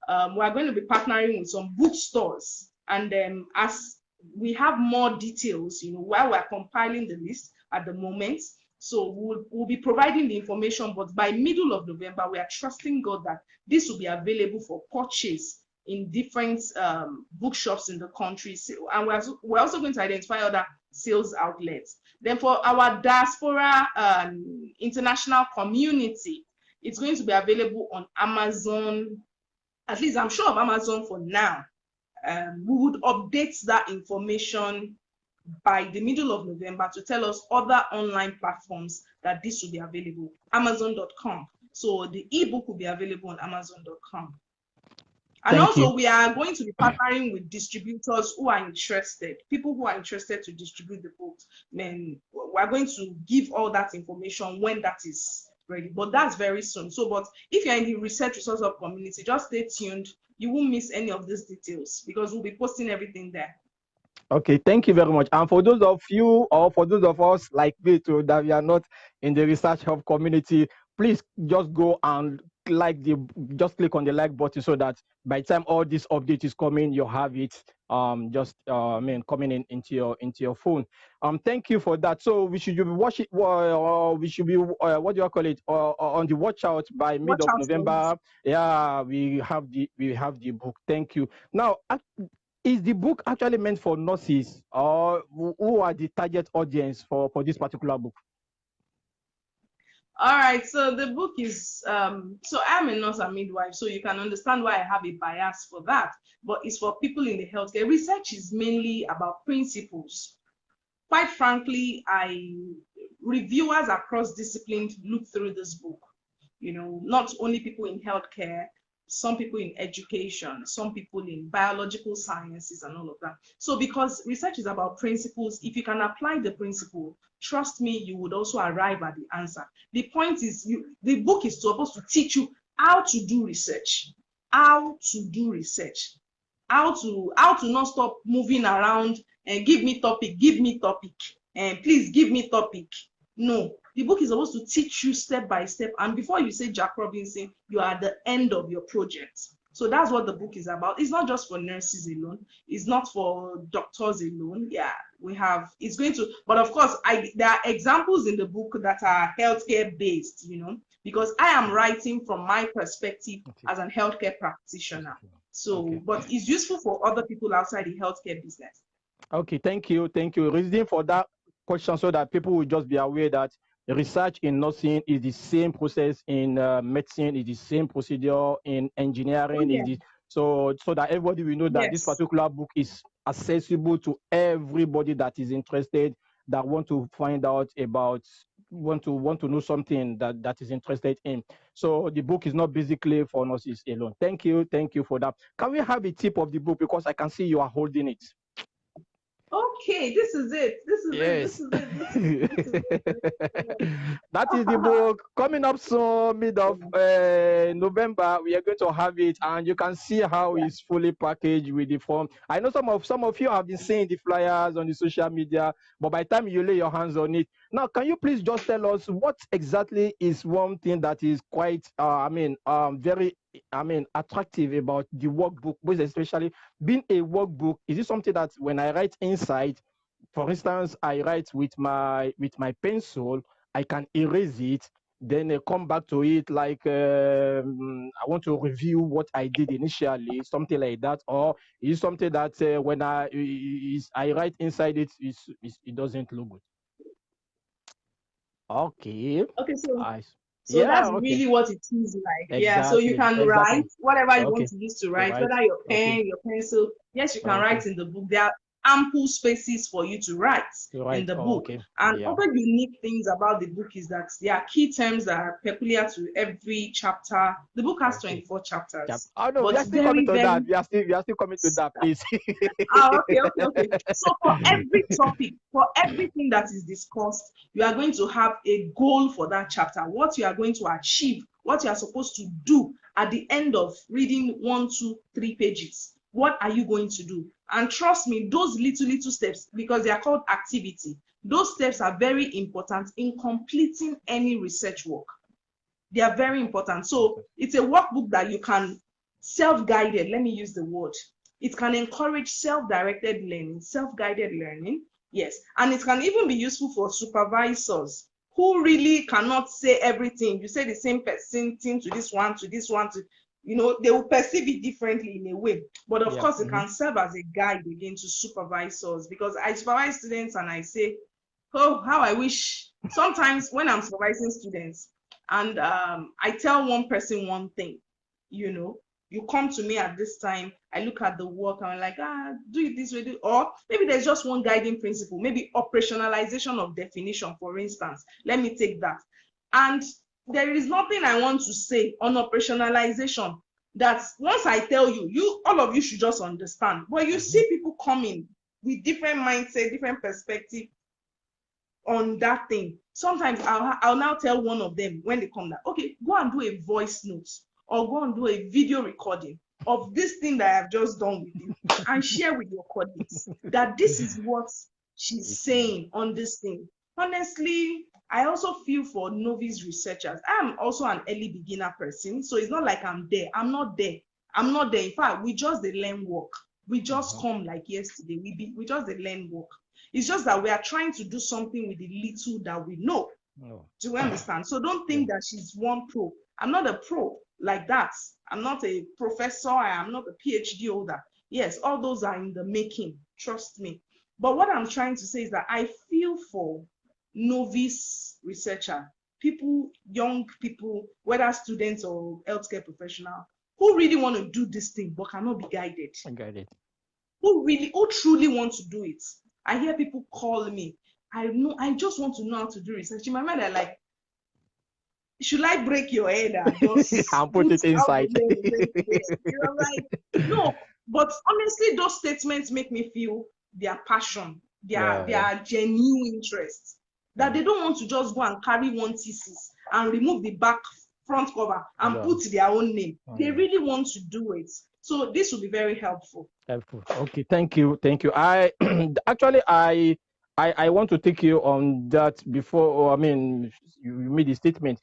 We are going to be partnering with some bookstores, and as we have more details, while we're compiling the list at the moment, so we'll be providing the information. But by middle of November, we are trusting God that this will be available for purchase in different bookshops in the country. So, and we're also going to identify other sales outlets. Then for our diaspora international community, it's going to be available on Amazon. At least I'm sure of Amazon for now. We would update that information by the middle of November to tell us other online platforms that this will be available. Amazon.com. So the ebook will be available on Amazon.com. And also, we are going to be partnering with distributors who are interested, people who are interested to distribute the books. Then we're going to give all that information when that is ready, but that's very soon. So, but if you're in the Research Resource Hub community, just stay tuned. You won't miss any of these details because we'll be posting everything there. Okay, thank you very much. And for those of you, or for those of us like me too, that we are not in the Research Hub community, please just go and just click on the like button so that by the time all this update is coming, you have it coming into your phone. Thank you for that. So we should be watching, we should be what do you call it, on the watch out by mid of November. Yeah, we have the book. Thank you. Now, is the book actually meant for nurses, or who are the target audience for this particular book? All right, so the book is, so I'm a nurse and midwife, so you can understand why I have a bias for that, but it's for people in the healthcare. Research is mainly about principles. Quite frankly, reviewers across disciplines look through this book, not only people in healthcare, some people in education, some people in biological sciences and all of that. So because research is about principles, if you can apply the principle, trust me, you would also arrive at the answer. The point is, the book is supposed to teach you how to do research, how to not stop moving around and give me topic, and please give me topic. No, the book is supposed to teach you step by step. And before you say Jack Robinson, you are at the end of your project. So that's what the book is about. It's not just for nurses alone. It's not for doctors alone. Yeah, it's going to, but of course, there are examples in the book that are healthcare based, because I am writing from my perspective as a healthcare practitioner. So, but it's useful for other people outside the healthcare business. Okay, thank you. Reason for that question so that people will just be aware that research in nursing is the same process in medicine, is the same procedure in engineering. So that everybody will know that this particular book is accessible to everybody that is interested, that want to find out about, want to know something that is interested in. So the book is not basically for nurses alone. Thank you for that. Can we have a tip of the book, because I can see you are holding it? Okay, this is it. That is the book coming up soon, mid of November. We are going to have it, and you can see how it's fully packaged with the form. I know some of you have been seeing the flyers on the social media, but by the time you lay your hands on it, now can you please just tell us what exactly is one thing that is quite very attractive about the workbook, but especially being a workbook? Is it something that when I write inside, for instance, I write with my pencil, I can erase it, then I come back to it like I want to review what I did initially, something like that? Or is it something that when I write inside it, it doesn't look good? Okay, so that's really what it is like. Exactly, so you can write whatever you want to use to write, whether your pen, your pencil. Yes, you can write in the book. There are ample spaces for you to write in the book. And other unique things about the book is that there are key terms that are peculiar to every chapter. The book has 24 chapters. Oh no, we are still coming to that. We are still coming to that, please. Okay. So for every topic, for everything that is discussed, you are going to have a goal for that chapter, what you are going to achieve, what you are supposed to do at the end of reading 1, 2, 3 pages. What are you going to do? And trust me, those little steps, because they are called activity, those steps are very important in completing any research work. They are very important. So it's a workbook that you can self-guided, let me use the word. It can encourage self-directed learning, self-guided learning, yes. And it can even be useful for supervisors who really cannot say everything. You say the same person thing to this one, they will perceive it differently in a way. But of course, it can serve as a guide again to supervisors, because I supervise students and I say, oh, how I wish. Sometimes when I'm supervising students and I tell one person one thing, you come to me at this time, I look at the work, and I'm like, do it this way, or maybe there's just one guiding principle, maybe operationalization of definition, for instance. Let me take that. And there is nothing I want to say on operationalization that once I tell you, all of you should just understand. But you see people coming with different mindset, different perspective on that thing. Sometimes I'll now tell one of them when they come down, okay, go and do a voice note or go and do a video recording of this thing that I've just done with you and share with your colleagues that this is what she's saying on this thing. Honestly, I also feel for novice researchers. I'm also an early beginner person, so it's not like I'm there. I'm not there. In fact, we just the learn work. We just come like yesterday. We just the learn work. It's just that we are trying to do something with the little that we know. Do you understand? So don't think that she's one pro. I'm not a pro like that. I'm not a professor. I am not a PhD holder. Yes, all those are in the making. Trust me. But what I'm trying to say is that I feel for novice researcher, people, young people, whether students or healthcare professional, who really want to do this thing but cannot be guided. Who truly want to do it. I hear people call me. I just want to know how to do research. In my mind, I'm like, should I break your head and just and put it inside? Like, no, but honestly, those statements make me feel their passion, their genuine interest. That they don't want to just go and carry one thesis and remove the front cover and put their own name. They really want to do it. So this will be very helpful. Okay, thank you. I actually I want to take you on that before. You made a statement.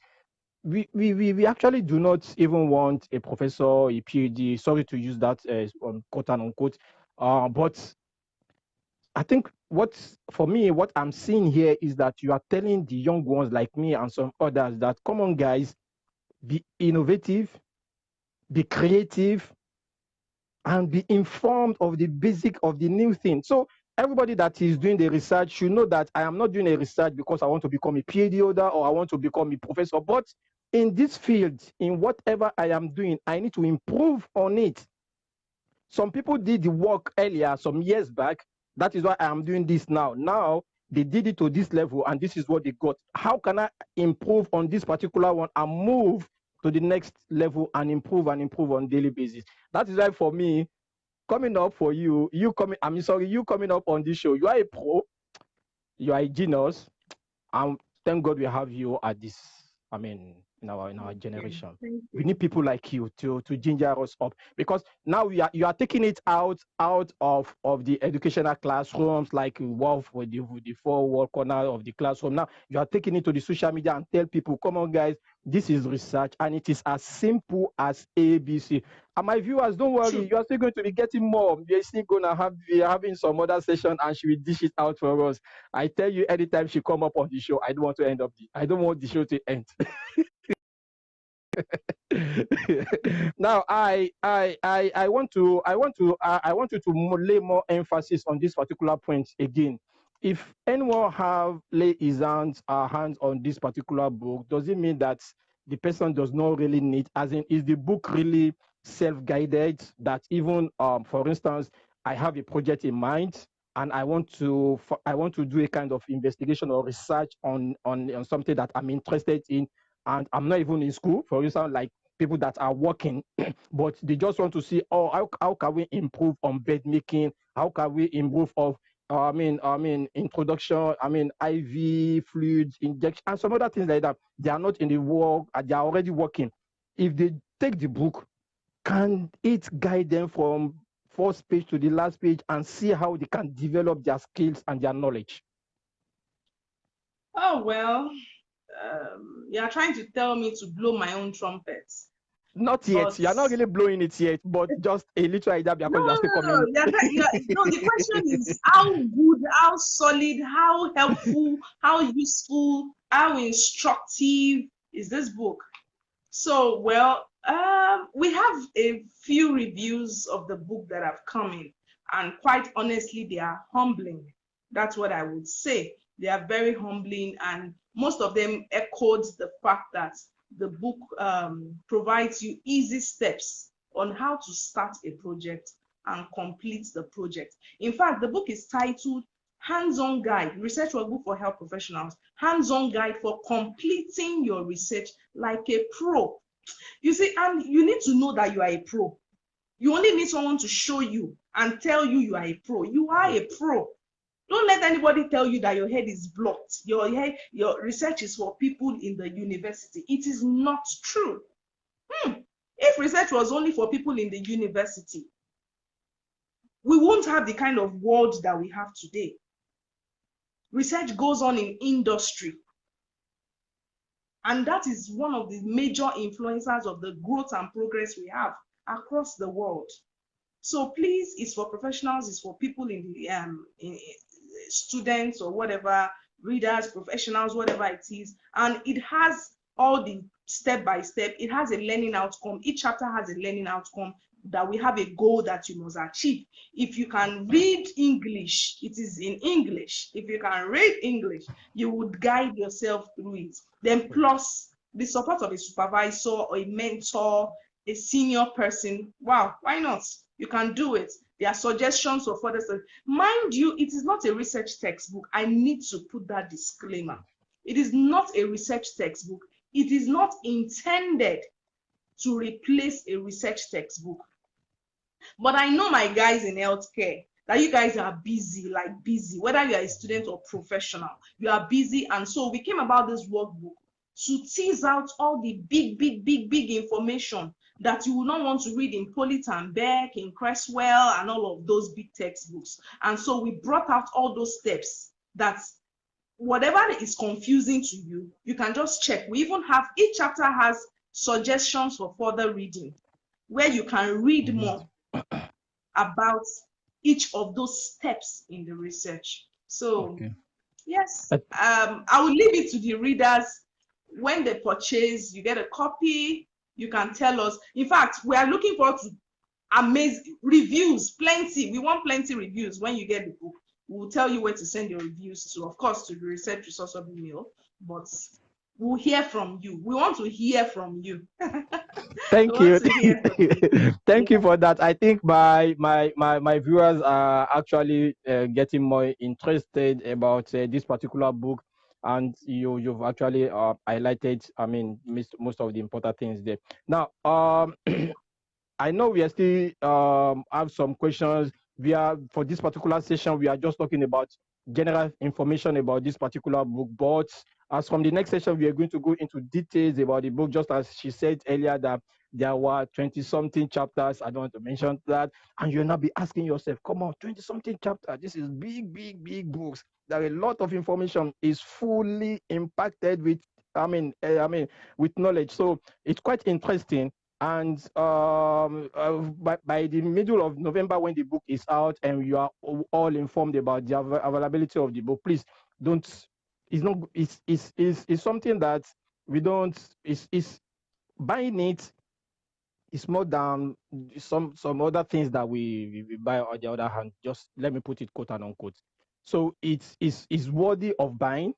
We actually do not even want a professor, a PhD. Sorry to use that quote and unquote. But I think what I'm seeing here is that you are telling the young ones like me and some others that, come on, guys, be innovative, be creative, and be informed of the basic of the new thing. So everybody that is doing the research should know that I am not doing a research because I want to become a PhD holder or I want to become a professor, but in this field, in whatever I am doing, I need to improve on it. Some people did the work earlier, some years back. That is why I am doing this now. Now they did it to this level and this is what they got. How can I improve on this particular one and move to the next level and improve on daily basis? That is why for me, coming up for you coming up on this show, you are a pro, you are a genius, and thank God we have you at this, in our generation. We need people like you to ginger us up, because now you are taking it out of the educational classrooms, like Wolf with the four-wall corner of the classroom. Now you are taking it to the social media and tell people, come on, guys, this is research and it is as simple as ABC. And my viewers, don't worry, you are still going to be getting more. You're still going to be having some other session and she will dish it out for us. I tell you, anytime she come up on the show, I don't want the show to end. Now I want you to lay more emphasis on this particular point again. If anyone have lay his hands on this particular book, does it mean that the person does not really need, as in, is the book really self-guided, that even for instance, I have a project in mind and I want to do a kind of investigation or research on something that I'm interested in, and I'm not even in school, for instance, like people that are working, but they just want to see, how can we improve on bed making? How can we improve of, introduction, IV fluids, injection, and some other things like that. They are not in the work, they are already working. If they take the book, can it guide them from first page to the last page and see how they can develop their skills and their knowledge? Oh, well, you are trying to tell me to blow my own trumpet. Not yet. But You're not really blowing it yet, but just a little idea no, because you are still coming. no. The question is how good, how solid, how helpful, how useful, how instructive is this book? So, well, we have a few reviews of the book that have come in, and quite honestly, they are humbling. That's what I would say. They are very humbling, and most of them echoed the fact that the book provides you easy steps on how to start a project and complete the project. In fact, the book is titled Hands-on Guide, Research Workbook for Health Professionals, Hands-on Guide for Completing Your Research Like a Pro. You see, and you need to know that you are a pro. You only need someone to show you and tell you you are a pro. You are a pro. Don't let anybody tell you that your head is blocked. Your research is for people in the university. It is not true. If research was only for people in the university, we won't have the kind of world that we have today. Research goes on in industry. And that is one of the major influencers of the growth and progress we have across the world. So please, it's for professionals, it's for people in the students or whatever, readers, professionals, whatever it is. And it has all the step by step. It has a learning outcome. Each chapter has a learning outcome that we have a goal that you must achieve. If you can read English, it is in English. If you can read English, you would guide yourself through it. Then plus the support of a supervisor or a mentor, a senior person. Wow, why not? You can do it. There are suggestions for further study. Mind you, it is not a research textbook. I need to put that disclaimer. It is not a research textbook. It is not intended to replace a research textbook. But I know my guys in healthcare that you guys are busy, like busy, whether you are a student or professional, you are busy. And so we came about this workbook to tease out all the big information that you will not want to read in Pollitt and Beck, in Cresswell, and all of those big textbooks. And so we brought out all those steps that whatever is confusing to you, you can just check. We even have, each chapter has suggestions for further reading, where you can read more about each of those steps in the research. So, yes, I will leave it to the readers. When they purchase, you get a copy, you can tell us. In fact, we are looking forward to amazing reviews, plenty. We want plenty reviews when you get the book. We'll tell you where to send your reviews to, of course, to the research resource of email, but we'll hear from you. We want to hear from you. Thank you. Thank you for that. I think my viewers are actually getting more interested about this particular book, and you've actually highlighted, I mean, most of the important things there. Now, I know we are still have some questions. For this particular session, we are just talking about general information about this particular book, but as from the next session, we are going to go into details about the book, just as she said earlier that there were 20-something chapters. I don't want to mention that. And you'll not be asking yourself, come on, 20-something chapters. This is big books. There are a lot of information is fully impacted with, with knowledge. So it's quite interesting. And by the middle of November, when the book is out and you are all informed about the availability of the book, please don't. It's something that we don't. It's buying it is more than some other things that we buy on the other hand. Just let me put it quote and unquote. So it's worthy of buying,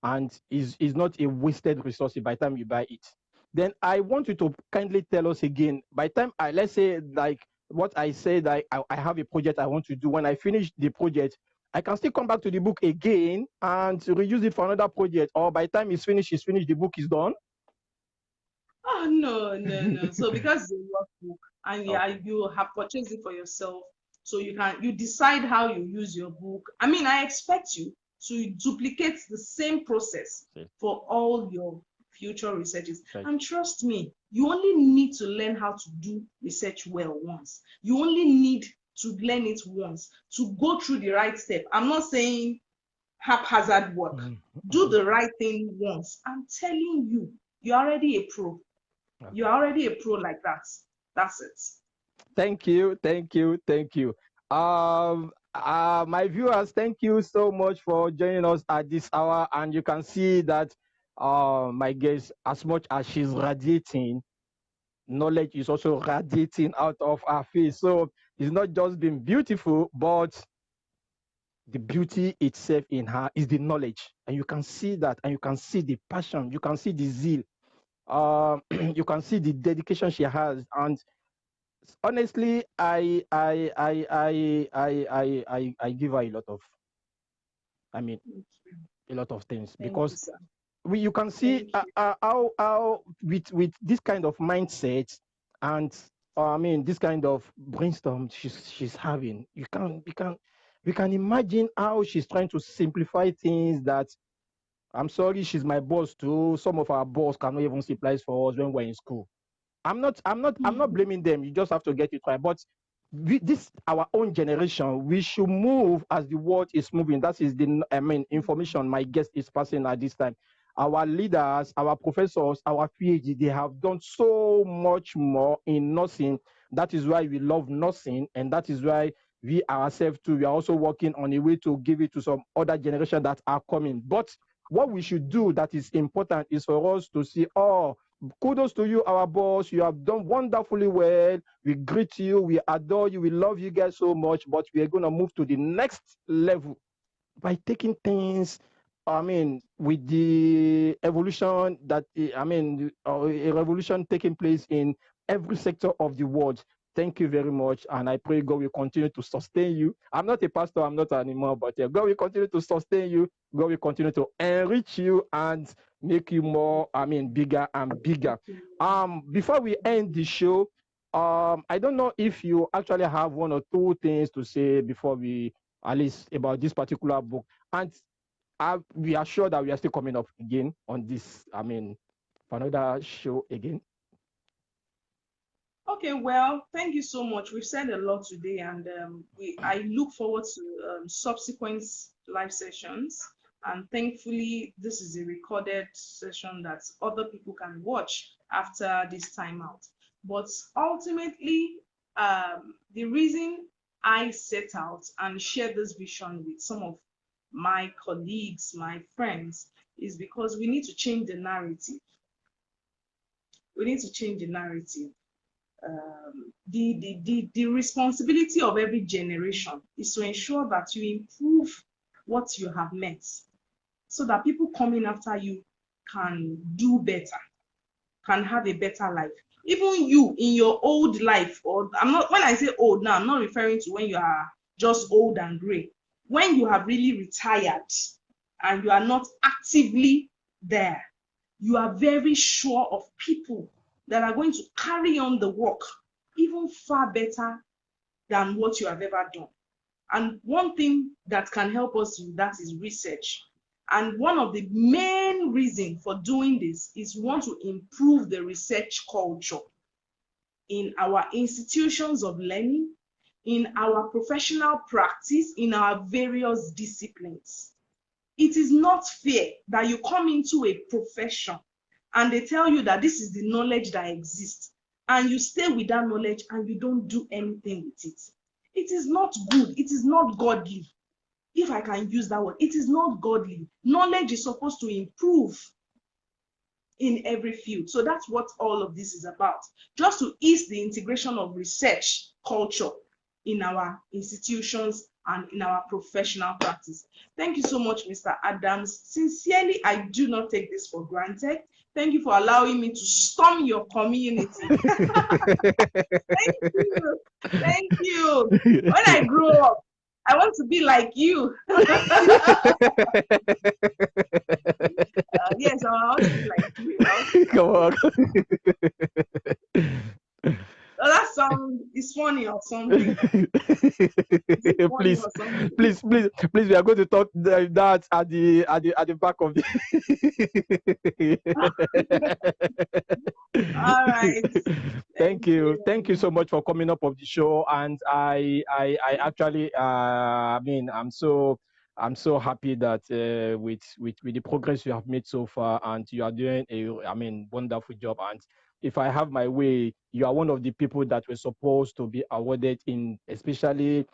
and is not a wasted resource by the time you buy it. Then I want you to kindly tell us again, by the time let's say like what I said, I have a project I want to do. When I finish the project, I can still come back to the book again and reuse it for another project, or by the time it's finished, the book is done. Oh, no. So because it's a workbook and you have purchased it for yourself, so you decide how you use your book. I mean, I expect you to duplicate the same process for all your future researches. And trust me, you only need to learn how to do research well once. You only need to learn it once, to go through the right step. I'm not saying haphazard work. Do the right thing once. I'm telling you, you're already a pro. You're already a pro like that. That's it. Thank you, thank you, thank you. My viewers, thank you so much for joining us at this hour. And you can see that my guest, as much as she's radiating, knowledge is also radiating out of her face. So it's not just being beautiful, but the beauty itself in her is the knowledge. And you can see that, and you can see the passion, you can see the zeal, you can see the dedication she has. And honestly, I give her a lot of, I mean, a lot of things, Thank you, because sir. you can see Thank you. how with this kind of mindset, and I mean this kind of brainstorm she's having, we can imagine how she's trying to simplify things. That, I'm sorry, she's my boss too. Some of our boss cannot even simplify for us when we're in school. I'm not blaming them. You just have to get it right. But this our own generation, we should move as the world is moving. That is the information my guest is passing at this time. Our leaders, our professors, our PhD, they have done so much more in nursing. That is why we love nursing, and that is why we ourselves too, we are also working on a way to give it to some other generation that are coming. But what we should do that is important is for us to see, oh, kudos to you, our boss. You have done wonderfully well. We greet you. We adore you. We love you guys so much. But we are going to move to the next level by taking things, I mean, with the evolution that, a revolution taking place in every sector of the world. Thank you very much. And I pray God will continue to sustain you. I'm not a pastor, I'm not anymore, but God will continue to sustain you. God will continue to enrich you and make you more, bigger and bigger. Before we end the show, I don't know if you actually have one or two things to say before we, at least about this particular book. And we are sure that we are still coming up again on this, for another show again. Okay, well, thank you so much. We've said a lot today, and I look forward to subsequent live sessions. And thankfully, this is a recorded session that other people can watch after this timeout. But ultimately, the reason I set out and share this vision with some of my colleagues, my friends, is because we need to change the narrative. We need to change the narrative. The responsibility of every generation is to ensure that you improve what you have met, so that people coming after you can do better, can have a better life. Even you in your old life, or I'm not, when I say old now, I'm not referring to when you are just old and gray. When you have really retired and you are not actively there, you are very sure of people that are going to carry on the work even far better than what you have ever done. And one thing that can help us with that is research. And one of the main reasons for doing this is we want to improve the research culture in our institutions of learning, in our professional practice, in our various disciplines. It is not fair that you come into a profession and they tell you that this is the knowledge that exists, and you stay with that knowledge and you don't do anything with it. It is not good. It is not godly. If I can use that word, it is not godly. Knowledge is supposed to improve in every field. So that's what all of this is about. Just to ease the integration of research culture in our institutions and in our professional practice. Thank you so much, Mr. Adams. Sincerely, I do not take this for granted. Thank you for allowing me to storm your community. Thank you. Thank you. When I grow up, I want to be like you. Yes, I want to be like you. Come on. That sound is funny or something. Please, please, we are going to talk that at the back of the. All right. Thank you so much for coming up of the show. And I actually, I'm so happy that with the progress you have made so far, and you are doing a wonderful job. And if I have my way, you are one of the people that were supposed to be awarded in, especially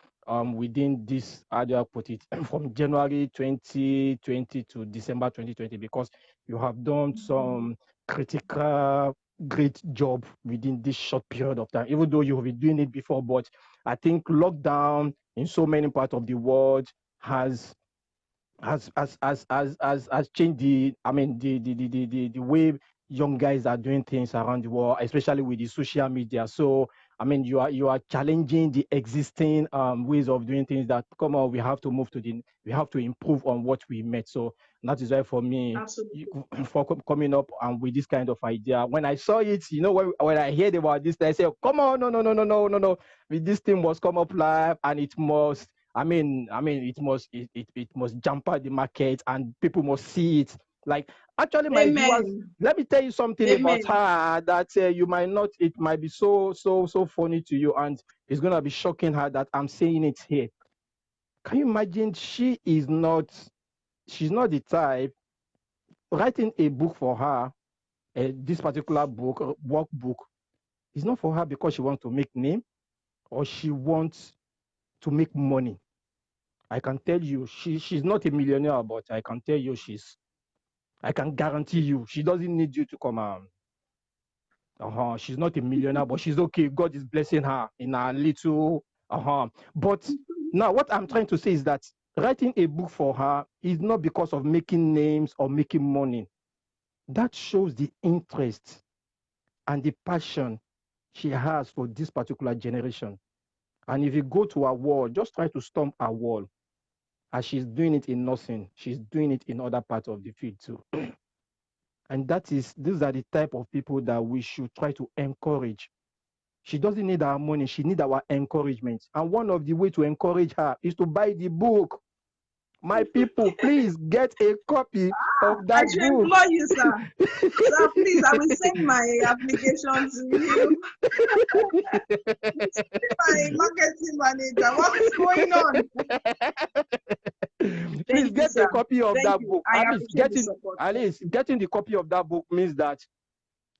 within this, how do I put it, from January 2020 to December 2020, because you have done some critical great job within this short period of time, even though you have been doing it before. But I think lockdown in so many parts of the world has changed the way young guys are doing things around the world, especially with the social media. So I mean, you are challenging the existing ways of doing things. That come on, we have to we have to improve on what we met. So that is why for me, Absolutely. for coming up with this kind of idea, when I saw it, when I heard about this, I said, come on, no, this thing must come up live, and it must. It must jump out the market, and people must see it. Like, actually, my viewers, Amen. let me tell you something about Amen. her that you might not. It might be so funny to you, and it's gonna be shocking her that I'm saying it here. Can you imagine? She's not the type writing a book for her. This particular book, workbook, is not for her because she wants to make name or she wants to make money. I can tell you, she's not a millionaire, but I can tell you I can guarantee you, she doesn't need you to come out. She's not a millionaire, but she's okay. God is blessing her in a little. But now, what I'm trying to say is that writing a book for her is not because of making names or making money. That shows the interest and the passion she has for this particular generation. And if you go to her wall, just try to stomp her wall. As she's doing it in nursing, she's doing it in other parts of the field too. And these are the type of people that we should try to encourage. She doesn't need our money, she needs our encouragement. And one of the way to encourage her is to buy the book. My people, please get a copy of that I should book. employ you, sir. Sir, please, I will send my application to you. My marketing manager, what is going on? Please Thank you, get a sir. copy of Thank that you. book. I appreciate the support. At least getting the copy of that book means that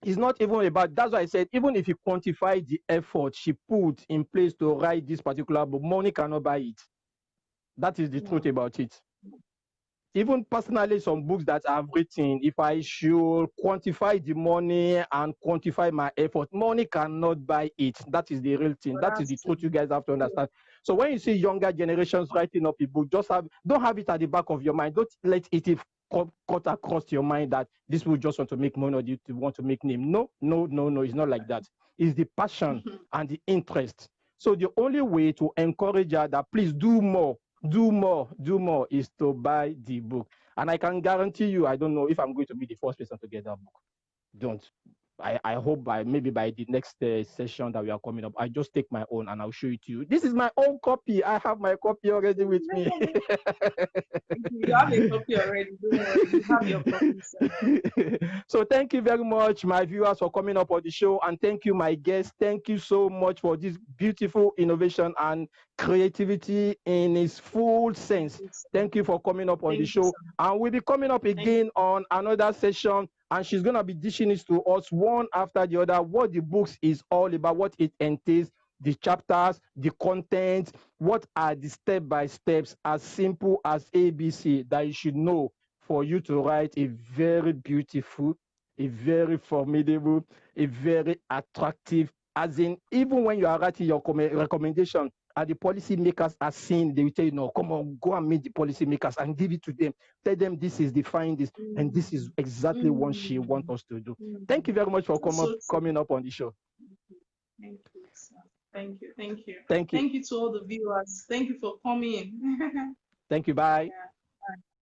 it's not even about. That's why I said, even if you quantify the effort she put in place to write this particular book, money cannot buy it. That is the truth about it. Even personally, some books that I've written, if I should quantify the money and quantify my effort, money cannot buy it. That is the real thing. That is the truth you guys have to understand. So when you see younger generations writing up a book, don't have it at the back of your mind. Don't let it cut across your mind that this will just want to make money or you want to make name. No. It's not like that. It's the passion and the interest. So the only way to encourage her that please do more is to buy the book. And I can guarantee you, I don't know if I'm going to be the first person to get that book. Don't. I hope maybe by the next session that we are coming up, I just take my own and I'll show it to you. This is my own copy. I have my copy already with me. You have a copy already. Don't worry. You have your copy, sir. So thank you very much, my viewers, for coming up on the show. And thank you, my guests. Thank you so much for this beautiful innovation and creativity in its full sense. Thank you for coming up on the show. And we'll be coming up again on another session. And she's going to be dishing it to us one after the other, what the books is all about, what it entails, the chapters, the content, what are the step-by-steps as simple as ABC that you should know for you to write a very beautiful, a very formidable, a very attractive, as in, even when you are writing your recommendation, and the policy makers are seeing, they will tell you, no, come on, go and meet the policy makers and give it to them. Tell them this is the findings, and this is exactly what she wants us to do. Thank you very much for coming up on the show. Thank you, sir. Thank you. Thank you. Thank you to all the viewers. Thank you for coming. Thank you. Bye. Yeah.